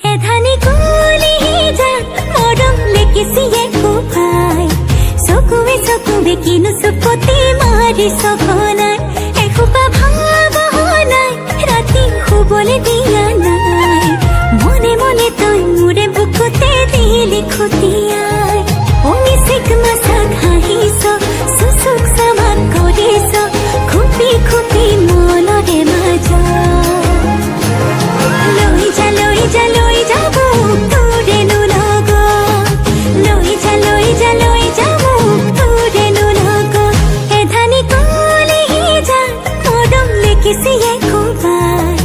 এধানি কুলি যা মৰম লেকিছিয়ে কোপাই চকুৱে কিনো চুপতি মাৰি সঘনাই এসোপা ভাৱনাই ৰাতি শুবলৈ দিয়া নাই মনে মনে তই মোৰে বুকুতে দিলি খুটিয়াই অমিচিক মাছাক হাঁহিছ চুচুক চামাক কৰিছ খুপি খুপি মনৰে মাজত লৈ যা মোক তোৰেনো লগত লৈ যা মোক তোৰেনো লগত এধানি কলি যা মৰম লেকিছিয়ে কোবাই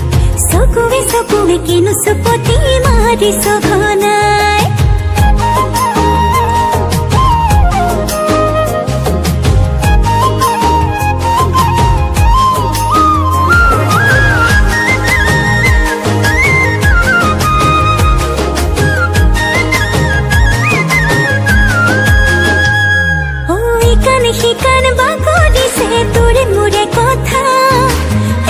চকুৱে কিনো চুপতি মাৰি সঘনাই শিকান বাকৰিছে তোৰে মোৰে কথা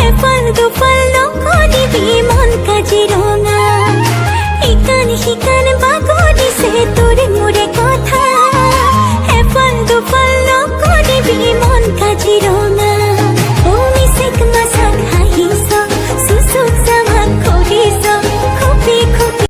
এফাল দুফাল নকৰিবি মন কাজিৰঙা